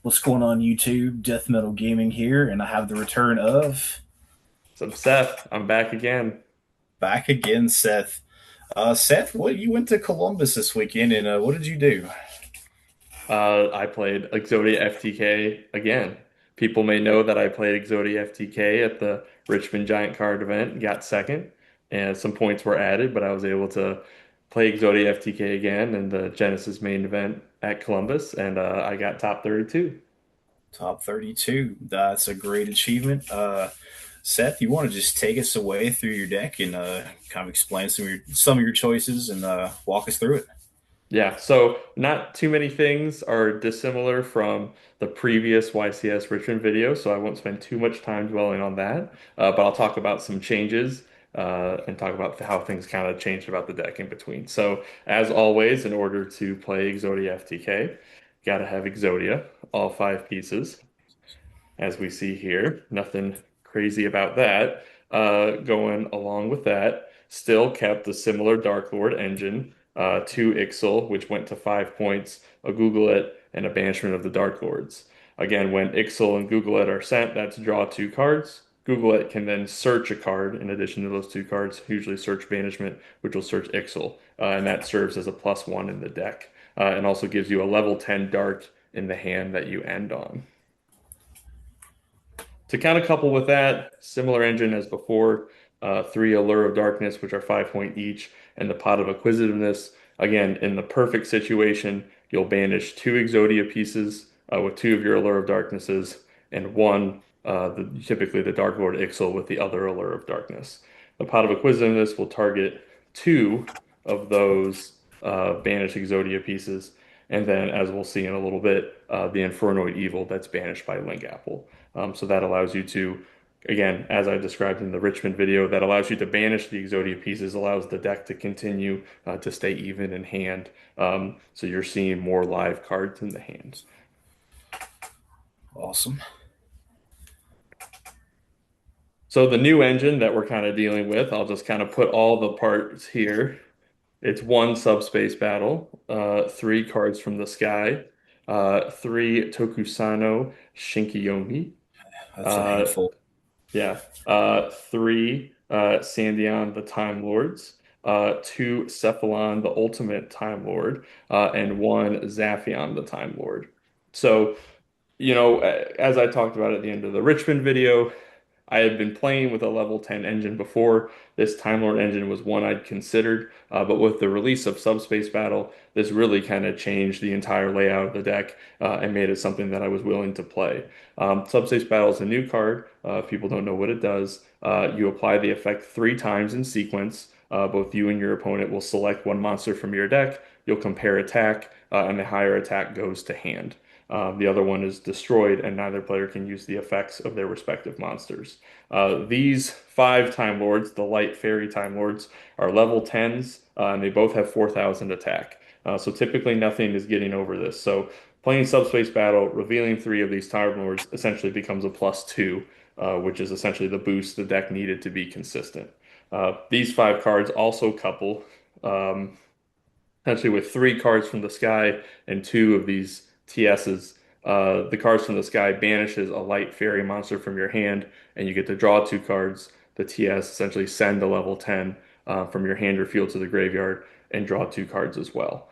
What's going on YouTube? Death Metal Gaming here, and I have the return of So Seth, I'm back again. back again, Seth. Seth, what you went to Columbus this weekend, and what did you do? I played Exodia FTK again. People may know that I played Exodia FTK at the Richmond Giant Card event, got second, and some points were added, but I was able to play Exodia FTK again in the Genesys main event at Columbus, and I got top 32. Top 32. That's a great achievement. Seth, you want to just take us away through your deck and kind of explain some of your choices and walk us through it? Yeah, so not too many things are dissimilar from the previous YCS Richmond video, so I won't spend too much time dwelling on that. But I'll talk about some changes and talk about how things kind of changed about the deck in between. So, as always, in order to play Exodia FTK, gotta have Exodia, all five pieces as we see here. Nothing crazy about that. Going along with that, still kept the similar Dark Lord engine, two Ixal, which went to 5 points, a Googlet, and a banishment of the Dark Lords. Again, when Ixal and Googlet are sent, that's draw two cards. Googlet can then search a card in addition to those two cards, usually search banishment, which will search Ixal, and that serves as a +1 in the deck, and also gives you a level 10 dart in the hand that you end on. To kind of couple with that, similar engine as before, three Allure of Darkness, which are 5 point each, and the Pot of Acquisitiveness. Again, in the perfect situation, you'll banish two Exodia pieces with two of your Allure of Darknesses, and one, typically the Dark Lord Ixal with the other Allure of Darkness. The Pot of Acquisitiveness will target two of those banished Exodia pieces, and then, as we'll see in a little bit, the Infernoid Evil that's banished by Link Apple. So that allows you to, again, as I described in the Richmond video, that allows you to banish the Exodia pieces, allows the deck to continue to stay even in hand. So you're seeing more live cards in the hand. Awesome. So the new engine that we're kind of dealing with, I'll just kind of put all the parts here. It's one subspace battle, three cards from the sky, three Tokusano Shinkiyomi, That's a uh, handful. Yeah. Three, Sandion the Time Lords, two, Cephalon the Ultimate Time Lord, and one, Zaphion the Time Lord. So, as I talked about at the end of the Richmond video, I had been playing with a level 10 engine before. This Time Lord engine was one I'd considered, but with the release of Subspace Battle, this really kind of changed the entire layout of the deck and made it something that I was willing to play. Subspace Battle is a new card. If people don't know what it does, you apply the effect 3 times in sequence. Both you and your opponent will select one monster from your deck. You'll compare attack, and the higher attack goes to hand. The other one is destroyed, and neither player can use the effects of their respective monsters. These five Time Lords, the Light Fairy Time Lords, are level 10s, and they both have 4,000 attack. So typically nothing is getting over this. So playing Subspace Battle, revealing three of these Time Lords essentially becomes a +2, which is essentially the boost the deck needed to be consistent. These five cards also couple. Um, Essentially with three cards from the sky and two of these TSs. The cards from the sky banishes a light fairy monster from your hand, and you get to draw two cards. The TS essentially send a level 10 from your hand or field to the graveyard and draw two cards as well.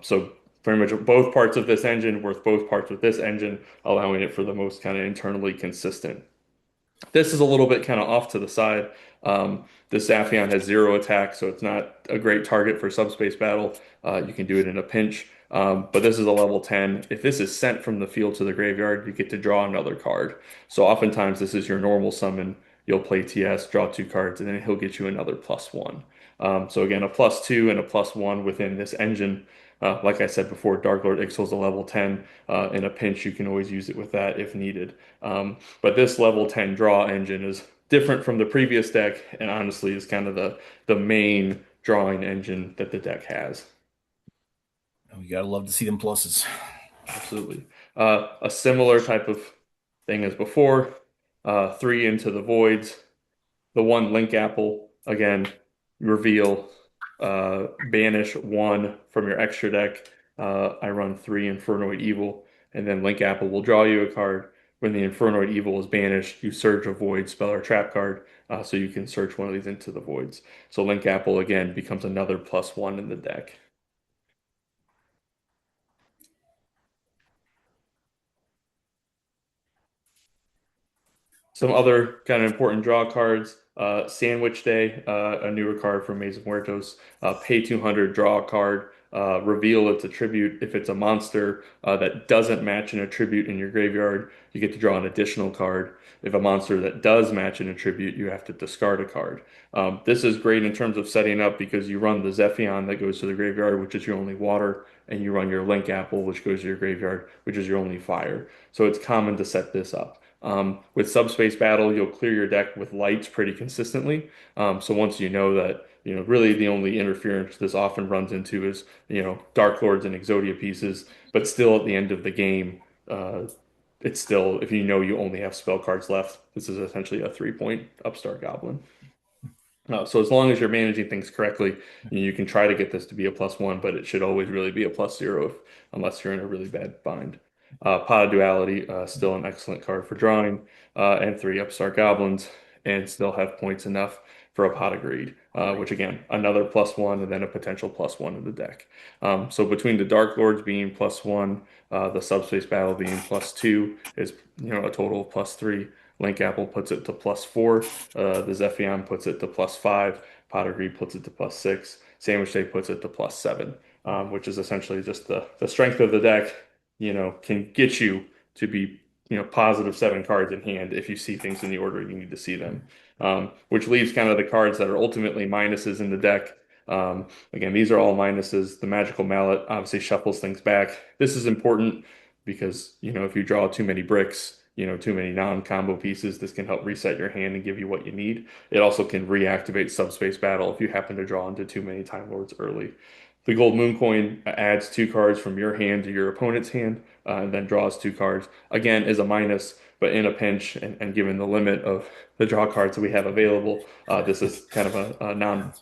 So pretty much both parts of this engine worth both parts with this engine, allowing it for the most kind of internally consistent. This is a little bit kind of off to the side. This Zaphion has zero attack, so it's not a great target for subspace battle. You can do it in a pinch, but this is a level 10. If this is sent from the field to the graveyard, you get to draw another card. So oftentimes this is your normal summon. You'll play TS, draw two cards, and then he'll get you another +1. So again, a +2 and a +1 within this engine. Like I said before, Dark Lord Ixal is a level 10. In a pinch, you can always use it with that if needed. But this level 10 draw engine is different from the previous deck, and honestly is kind of the main drawing engine that the deck has. You gotta love to see them pluses. Absolutely. A similar type of thing as before. Three into the voids. The one link apple, again, reveal, banish one from your extra deck. I run three Infernoid Evil and then Link Apple will draw you a card. When the Infernoid Evil is banished, you search a void spell or trap card, so you can search one of these into the voids. So Link Apple again becomes another +1 in the deck. Some other kind of important draw cards. Sandwich Day, a newer card from Maze of Muertos. Pay 200, draw a card. Reveal its attribute. If it's a monster that doesn't match an attribute in your graveyard, you get to draw an additional card. If a monster that does match an attribute, you have to discard a card. This is great in terms of setting up because you run the Zephion that goes to the graveyard, which is your only water, and you run your Link Apple, which goes to your graveyard, which is your only fire. So it's common to set this up. With Subspace Battle, you'll clear your deck with lights pretty consistently. So once you know that, really the only interference this often runs into is, Dark Lords and Exodia pieces, but still at the end of the game, uh, it's still, if you know you only have spell cards left, this is essentially a 3-point Upstart Goblin. So as long as you're managing things correctly, you can try to get this to be a +1, but it should always really be a +0 unless you're in a really bad bind. Pot of Duality, still an excellent card for drawing, and 3 Upstart Goblins, and still have points enough for a Pot of Greed, which again, another +1 and then a potential +1 in the deck. So between the Dark Lords being +1, the Subspace Battle being +2 is, a total of +3. Link Apple puts it to +4. The Zephion puts it to +5. Pot of Greed puts it to +6. Sandwich Day puts it to +7, which is essentially just the strength of the deck, can get you to be, +7 cards in hand if you see things in the order you need to see them. Which leaves kind of the cards that are ultimately minuses in the deck. Again, these are all minuses. The Magical Mallet obviously shuffles things back. This is important because, if you draw too many bricks, too many non-combo pieces, this can help reset your hand and give you what you need. It also can reactivate Subspace Battle if you happen to draw into too many Time Lords early. The Gold Moon Coin adds 2 cards from your hand to your opponent's hand, and then draws 2 cards. Again, is a minus, but in a pinch, and given the limit of the draw cards that we have available, this is kind of a non,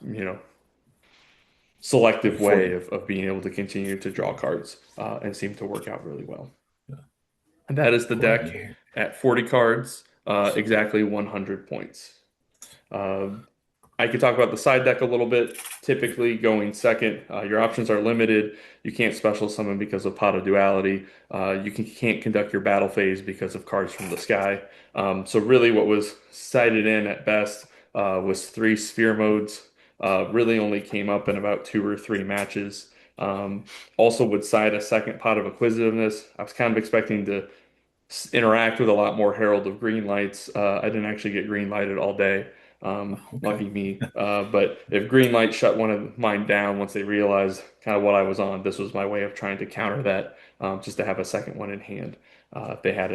selective Before way you, of being able to continue to draw cards, and seem to work out really well. yeah, And that is the before I deck get at 40 cards, here, exactly 100 points. Uh, I could talk about the side deck a little bit. Typically, going second, your options are limited. You can't special summon because of Pot of Duality. Can't conduct your battle phase because of cards from the sky. So really, what was cited in at best was 3 sphere modes. Really only came up in about 2 or 3 matches. Also would cite a second Pot of Acquisitiveness. I was kind of expecting to interact with a lot more Herald of Green Lights. I didn't actually get green lighted all day. okay, Lucky me. But if green light shut one of mine down once they realized kind of what I was on, this was my way of trying to counter that, just to have a second one in hand. If they had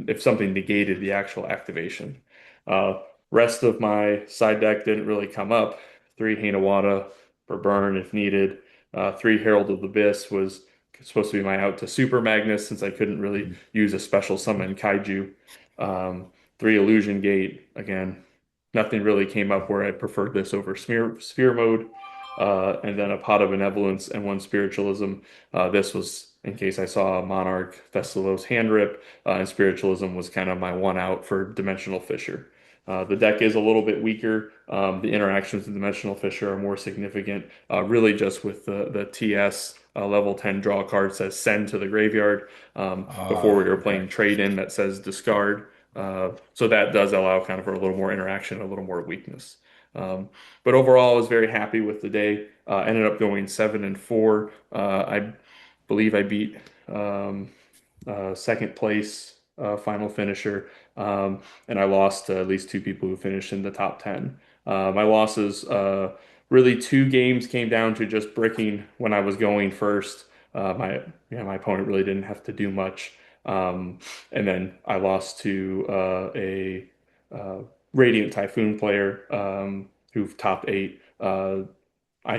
if something negated the actual activation. Uh, Rest of my side deck didn't really come up. 3 Hanawata for burn if needed. 3 Herald of the Abyss was supposed to be my out to Super Magnus since I couldn't really use a special summon Kaiju. Um, 3 Illusion Gate. Again, nothing really came up where I preferred this over sphere mode. And then a Pot of Benevolence and 1 Spiritualism. This was in case I saw a Monarch Festival's hand rip, and Spiritualism was kind of my one out for Dimensional Fissure. The deck is a little bit weaker. The interactions with Dimensional Fissure are more significant, really just with the TS level 10 draw card says send to the graveyard. Before we were okay, playing trade in that says discard. So that does allow kind of for a little more interaction, a little more weakness. Um, but overall, I was very happy with the day. Ended up going 7-4. I believe I beat second place final finisher, and I lost to at least 2 people who finished in the top 10. My losses, really 2 games came down to just bricking when I was going first. My opponent really didn't have to do much. And then I lost to a uh, Radiant Typhoon player, who topped 8.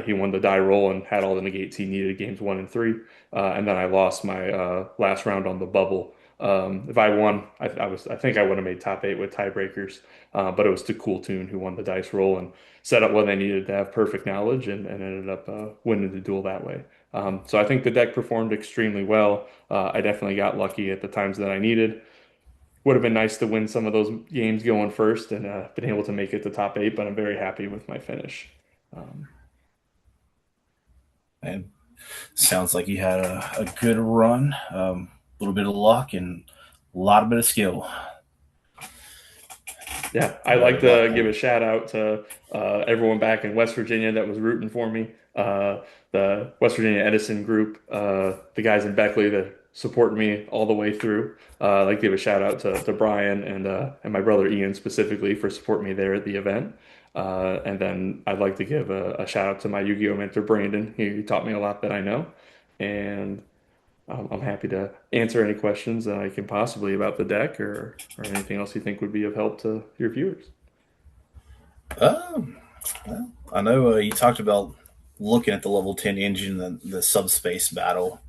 He won the die roll and had all the negates he needed games 1 and 3. And then I lost my last round on the bubble. If I won, I think I would have made top 8 with tiebreakers. But it was to Cool Tune who won the dice roll and set up what they needed to have perfect knowledge, and ended up winning the duel that way. So I think the deck performed extremely well. I definitely got lucky at the times that I needed. Would have been nice to win some of those games going first and been able to make it to top eight, but I'm very happy with my finish. Um, And sounds like you had a good run, a little bit of luck, and a lot of bit of skill. Yeah, I'd No like luck. to give a shout out to everyone back in West Virginia that was rooting for me. The West Virginia Edison group, the guys in Beckley that supported me all the way through. I'd like to give a shout out to Brian and my brother Ian specifically for supporting me there at the event. And then I'd like to give a shout out to my Yu-Gi-Oh mentor Brandon. He taught me a lot that I know, and I'm happy to answer any questions that I can possibly about the deck or anything else you think would be of help to your viewers. Um, well, I know you talked about looking at the level 10 engine, the subspace battle.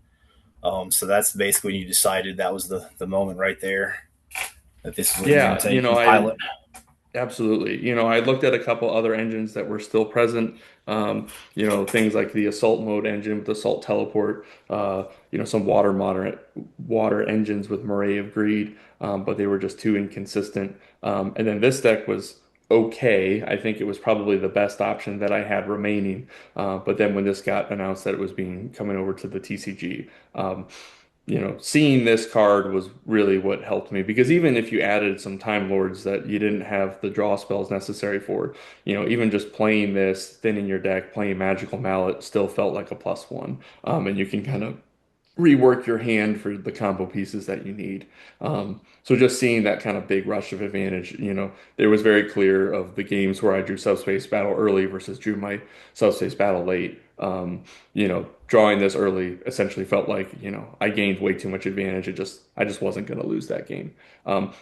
So that's basically when you decided that was the moment right there that this is what you're going Yeah, to take and pilot. absolutely. I looked at a couple other engines that were still present. Things like the Assault mode engine with Assault teleport. Some water engines with Moray of Greed, but they were just too inconsistent. And then this deck was okay. I think it was probably the best option that I had remaining. But then when this got announced that it was being coming over to the TCG, seeing this card was really what helped me because even if you added some Time Lords that you didn't have the draw spells necessary for, even just playing this, thinning your deck, playing Magical Mallet still felt like a +1. And you can kind of rework your hand for the combo pieces that you need. So just seeing that kind of big rush of advantage, there was very clear of the games where I drew Subspace Battle early versus drew my Subspace Battle late. Drawing this early essentially felt like, I gained way too much advantage. I just wasn't going to lose that game.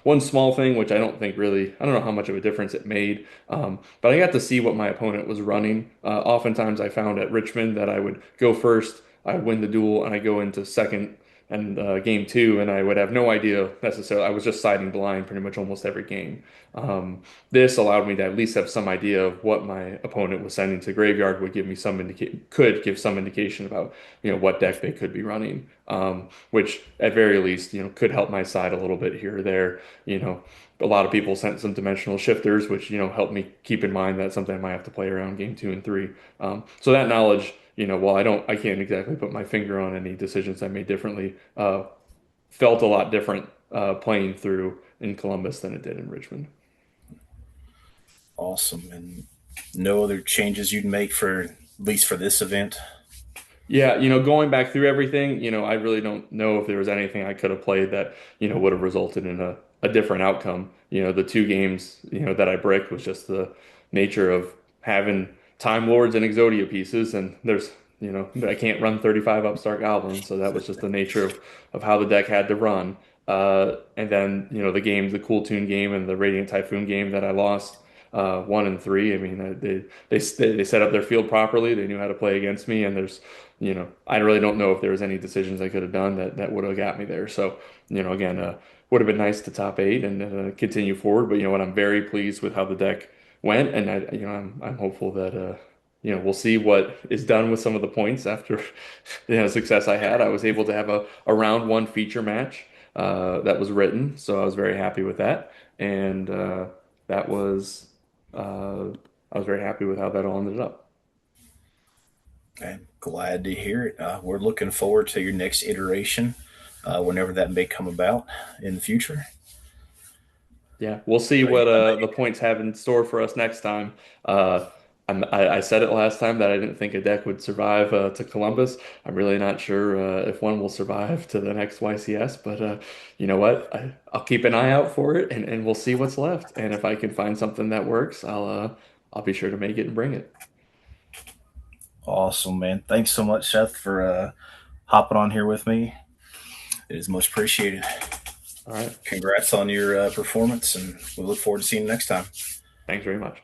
One small thing, which I don't know how much of a difference it made, but I got to see what my opponent was running. Oftentimes I found at Richmond that I would go first, I win the duel, and I go into second and game two, and I would have no idea necessarily. I was just siding blind pretty much almost every game. This allowed me to at least have some idea of what my opponent was sending to graveyard would give me could give some indication about what deck they could be running, which at very least could help my side a little bit here or there. A lot of people sent some dimensional shifters, which helped me keep in mind that's something I might have to play around game two and three. So that knowledge, while I can't exactly put my finger on any decisions I made differently, felt a lot different playing through in Columbus than it did in Richmond. Awesome. And no other changes you'd make for at least for this event. Yeah, going back through everything, I really don't know if there was anything I could have played that, would have resulted in a different outcome. The two games, that I bricked was just the nature of having Time Lords and Exodia pieces, and I can't run 35 Upstart Goblins, so that was just the nature of how the deck had to run. And then, the Cool Tune game and the Radiant Typhoon game that I lost, one and three. I mean, they set up their field properly. They knew how to play against me, and I really don't know if there was any decisions I could have done that would have got me there. So, again, would have been nice to top eight and continue forward. But you know what, I'm very pleased with how the deck went, and I'm hopeful that we'll see what is done with some of the points after success I had. I was able to have a round one feature match that was written, so I was very happy with that, and that was I was very happy with how that all ended up. I'm glad to hear it. We're looking forward to your next iteration, whenever that may come about in the future. Yeah, we'll see But yeah, what I know the you, points have in store for us next time. I said it last time that I didn't think a deck would survive to Columbus. I'm really not sure if one will survive to the next YCS, but you know what? I'll keep an eye out for it, and we'll see what's left. And if I can find something that works, I'll be sure to make it and bring it. awesome, man. Thanks so much, Seth, for hopping on here with me. It is much appreciated. All right, Congrats on your performance, and we look forward to seeing you next time. thanks very much.